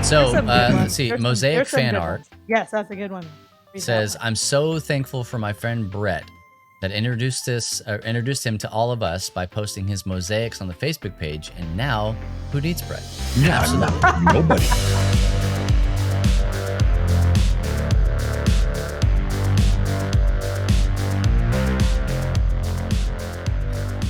So let's see. There's Mosaic some fan good art ones. Yes, that's a good one. Read says, that one. "I'm so thankful for my friend Brett that introduced him to all of us by posting his mosaics on the Facebook page. And now, who needs Brett? Yeah, nobody.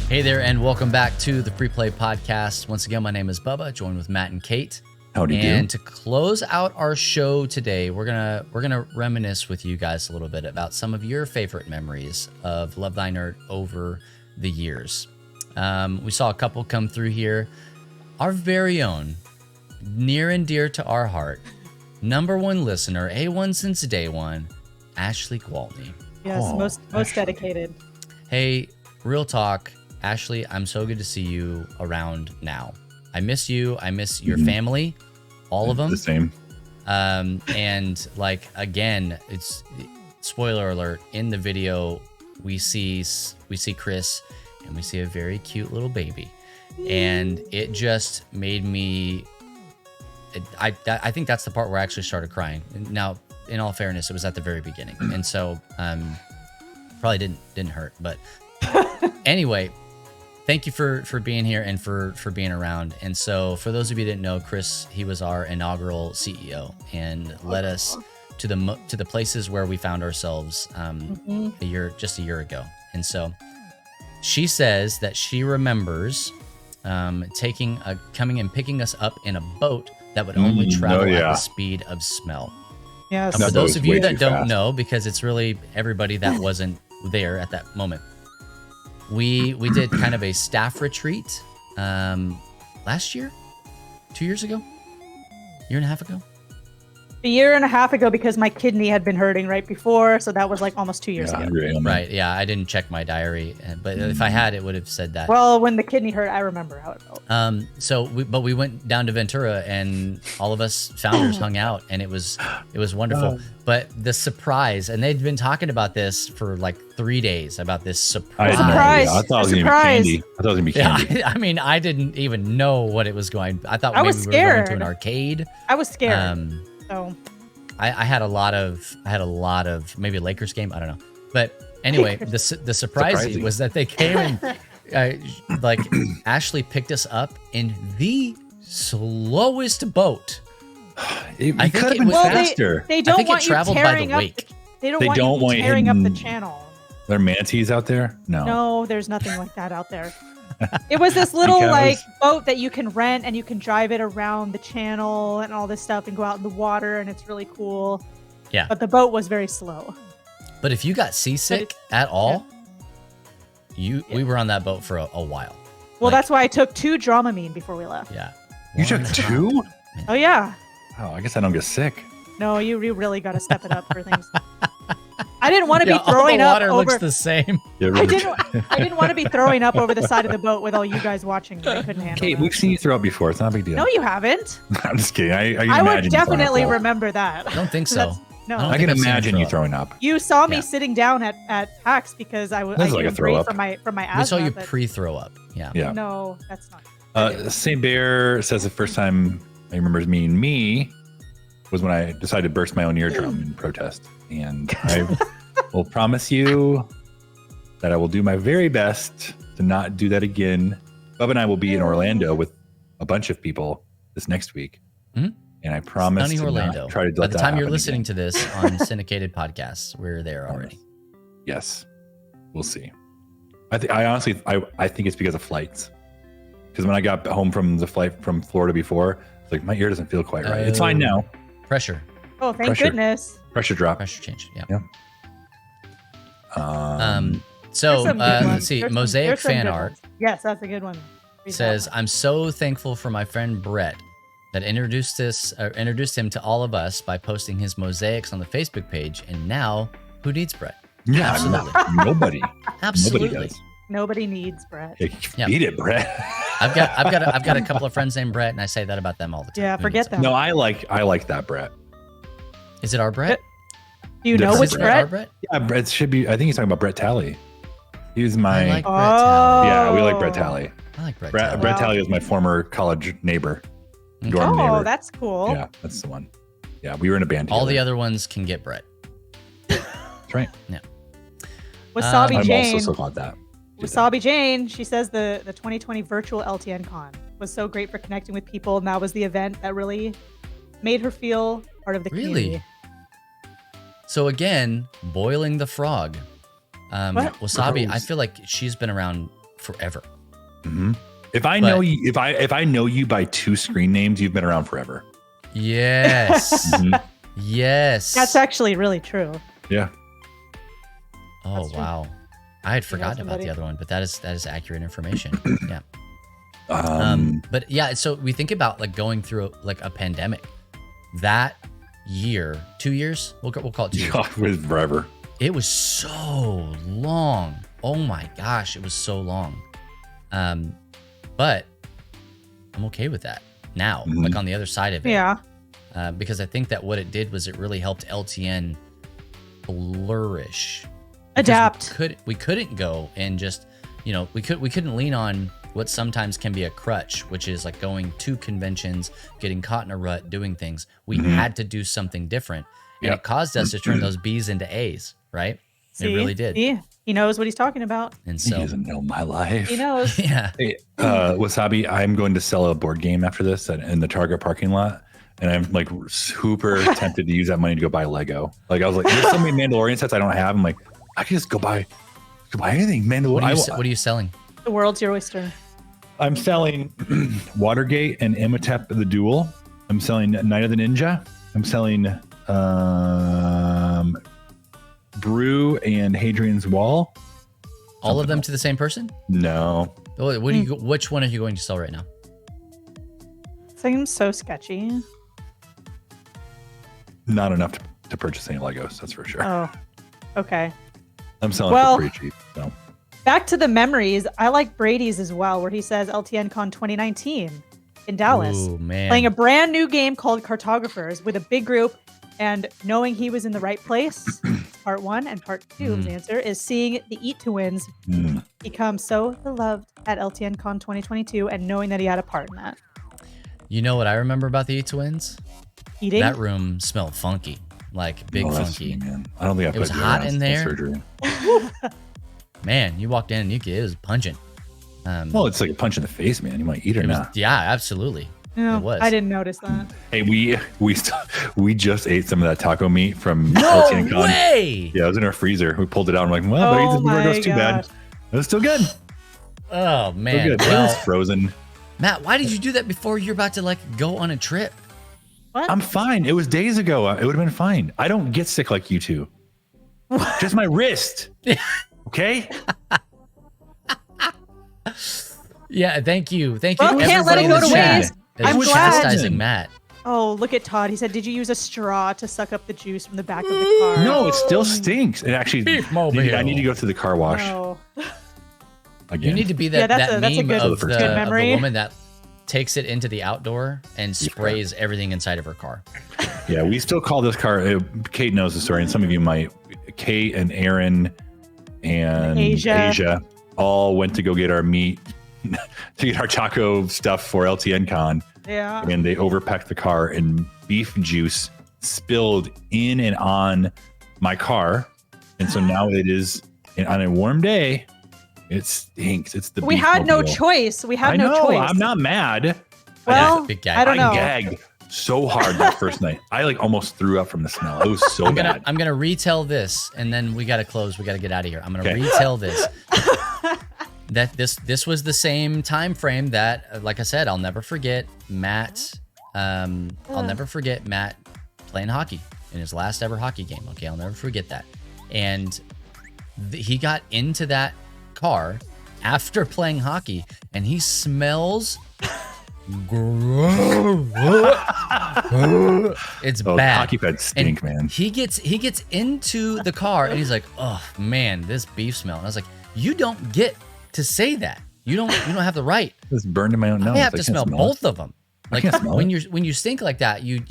Hey there, and welcome back to the Free Play Podcast. Once again, my name is Bubba, joined with Matt and Kate. Howdy do. And to close out our show today, we're gonna reminisce with you guys a little bit about some of your favorite memories of Love Thy Nerd over the years. We saw a couple come through here. Our very own, near and dear to our heart, #1 listener, A1 since day one, Ashley Gwaltney. Yes, most dedicated. Hey, real talk, Ashley, I'm so good to see you around now. I miss you. I miss your family, all of them. The same. And like, again, it's spoiler alert. In the video, we see Chris, and we see a very cute little baby, and it just made me. I think that's the part where I actually started crying. Now, in all fairness, it was at the very beginning, and so probably didn't hurt, but anyway. Thank you for being here and for being around. And so for those of you who didn't know, Chris, he was our inaugural CEO and led us to the places where we found ourselves a year ago. And so she says that she remembers coming and picking us up in a boat that would only travel at the speed of smell. Yes. For those of you that don't know, because it's really everybody that wasn't there at that moment, we did kind of a staff retreat last year, 2 years ago, year and a half ago. A year and a half ago, because my kidney had been hurting right before, so that was like almost 2 years ago. Right, yeah, I didn't check my diary, but if I had, it would have said that. Well, when the kidney hurt, I remember how it felt. But we went down to Ventura, and all of us founders hung out, and it was wonderful. But the surprise, and they'd been talking about this for like 3 days, about this surprise. I thought it was gonna be candy. Yeah, I mean, I didn't even know what it was going. I thought maybe we were going to an arcade. I was scared. So I had a lot of maybe a Lakers game. I don't know. But anyway, the surprise was that they came and like Ashley picked us up in the slowest boat. It could have been faster. They don't want you traveled by the wake. They don't want you tearing up the channel. There are manatees out there? No, there's nothing like that out there. It was this little boat that you can rent, and you can drive it around the channel and all this stuff and go out in the water, and it's really cool. Yeah. But the boat was very slow. But if you got seasick at all, we were on that boat for a while. Well, that's why I took 2 Dramamine before we left. Yeah. You took 2? Oh, yeah. Oh, I guess I don't get sick. No, you really got to step it up for things. I didn't want to be throwing up over. The water looks the same. I didn't want to be throwing up over the side of the boat with all you guys watching. I couldn't handle Kate, that. we've seen you throw up before. It's not a big deal. No, you haven't. I'm just kidding. I would definitely remember that. I don't think so. No, I can imagine you throwing up. You saw me sitting down at PAX because I couldn't breathe from my asthma. We saw you pre-throw up. Yeah. No, that's not. St. Bear says the first time I remember meeting me was when I decided to burst my own eardrum in protest. And I will promise you that I will do my very best to not do that again. Bub and I will be in Orlando with a bunch of people this next week. Mm-hmm. And I promise to Orlando. Not try to do By that the time you're listening again. to this on syndicated podcasts, we're there already. Yes. We'll see. I honestly think it's because of flights. Because when I got home from the flight from Florida before, it's like my ear doesn't feel quite right. It's fine now. Pressure. Oh, thank goodness. Pressure drop. Pressure change. Yeah. So let's see. Mosaic fan art. Yes, that's a good one. Says, "I'm so thankful for my friend Brett that introduced him to all of us by posting his mosaics on the Facebook page. And now, who needs Brett? Yeah, absolutely. Nobody. Absolutely. Nobody does. Nobody needs Brett. Beat it, Brett. I've got a couple of friends named Brett, and I say that about them all the time. Yeah, forget them. No, I like that Brett. Is it our Brett? Do you know which Brett? Yeah, Brett should be. I think he's talking about Brett Talley. He was my. I like Brett Talley. Yeah, we like Brett Talley. I like Brett Talley. Brett Talley was my former college neighbor. dorm neighbor. Oh, that's cool. Yeah, that's the one. Yeah, we were in a band All together. the other ones can get Brett. That's right. Yeah. Wasabi I'm Jane. also so glad that. Wasabi Jane, she says the 2020 virtual LTN con was so great for connecting with people, and that was the event that really made her feel part of the community. So again, boiling the frog. Wasabi, Gross. I feel like she's been around forever. Mm-hmm. If I know you, if I know you by 2 screen names, you've been around forever. Yes. Mhm. Yes. That's actually really true. Yeah. Oh That's true. wow. I had forgotten about somebody. the other one, but that is accurate information. Yeah. Um, But yeah, so we think about like going through like a pandemic. That year, 2 years, we'll call it 2 years. it was forever. It was so long. Oh my gosh, it was so long. But I'm okay with that now, Mhm. like on the other side of it. Yeah. Because I think that what it did was it really helped LTN flourish. Adapt. We couldn't go and just, we couldn't lean on what sometimes can be a crutch, which is like going to conventions, getting caught in a rut, doing things. We had to do something different. And Yep. it caused us to turn those B's into A's, right? See? It really did. See? He knows what he's talking about. And He so, doesn't know my life. He knows. yeah. Hey, Wasabi, I'm going to sell a board game after this in the Target parking lot. And I'm like super tempted to use that money to go buy Lego. Like I was like, there's so many Mandalorian sets I don't have. I'm like, I can just go buy anything. Mandalorian. What are you selling? The world's your oyster. I'm selling Watergate and Imhotep the Duel. I'm selling Night of the Ninja. I'm selling Brew and Hadrian's Wall. All of them to the same person? No. Which one are you going to sell right now? Seems so sketchy. Not enough to purchase any Legos, that's for sure. Oh, okay. I'm selling Well- for pretty cheap. So. Back to the memories. I like Brady's as well, where he says LTN Con 2019 in Dallas. Ooh, man. Playing a brand new game called Cartographers with a big group, and knowing he was in the right place. Part 1 and part 2 of the answer is seeing the Eat Twins become so beloved at LTN Con 2022 and knowing that he had a part in that. You know what I remember about the Twins? Eating? That room smelled funky, like big that's funky. me, man. I don't think I put was deodorant hot on in since there. Surgery. Man, you walked in and it was punching. Well, it's like a punch in the face, man. You might eat or not. Yeah, absolutely. No, It was. I didn't notice that. Hey, we just ate some of that taco meat from No LTN Con. way! Yeah, it was in our freezer. We pulled it out. I'm like, well, but I ate this before it goes too bad. It was still good. Oh Still man. good. It Well, was frozen. Matt, why did you do that before you're about to like go on a trip? What? I'm fine. It was days ago. It would have been fine. I don't get sick like you two. Just my wrist. Okay. Yeah, thank you. Thank Well, you. can't let everybody it in go the to chat waste. is I'm glad. chastising Matt. Oh, look at Todd. He said, did you use a straw to suck up the juice from the back of the car? No, it still stinks. It actually. Beef mobile. I need to go to the car wash No. again. You need to be Yeah, that, that's that a meme good- of, good the, of the memory. woman that takes it into the outdoor and sprays everything inside of her car. Yeah, we still call this car. Kate knows the story, and some of you might. Kate and Aaron and Asia. all went to go get our meat, to get our taco stuff for LTN Con, Yeah. and they overpacked the car, and beef juice spilled in and on my car, and so now it is on a warm day. It stinks. It's the We beef had no mobile. choice. We had I no know. choice. I'm not mad. Well, Big gag. I don't know. I gagged so hard that first night. I like almost threw up from the smell. It was so bad. I'm gonna retell this, and then we gotta close. We gotta get out of here. I'm gonna Okay. retell this. That this was the same time frame that, like I said, I'll never forget Matt. I'll never forget Matt playing hockey in his last ever hockey game. Okay, I'll never forget that. And he got into that car after playing hockey, and he smells. It's Oh, bad. hockey pads stink, man. He gets into the car and he's like, "Oh man, this beef smell." And I was like, "You don't get to say that. You don't have the right. It's burned in my own nose. I have to can't smell it. both of them. Like can't smell when it. you stink like that, you're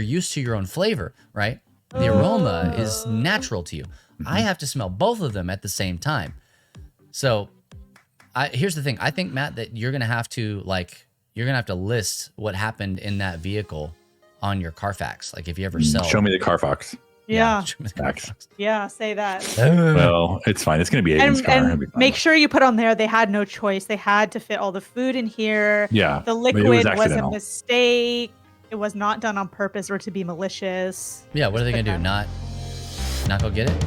used to your own flavor, right? The aroma is natural to you. I have to smell both of them at the same time. So, here's the thing. I think, Matt, that you're gonna have to like you're gonna have to list what happened in that vehicle on your Carfax. Like if you ever sell, Show me the Carfax. Yeah. show me the Facts. Carfax. Yeah, say that. Well, it's fine. It's going to be Aiden's car. It'll be And fine. make sure you put on there they had no choice. They had to fit all the food in here. Yeah. The but it liquid was a accidental. mistake. It was not done on purpose or to be malicious. Yeah, what are they gonna do? Okay. Not go get it?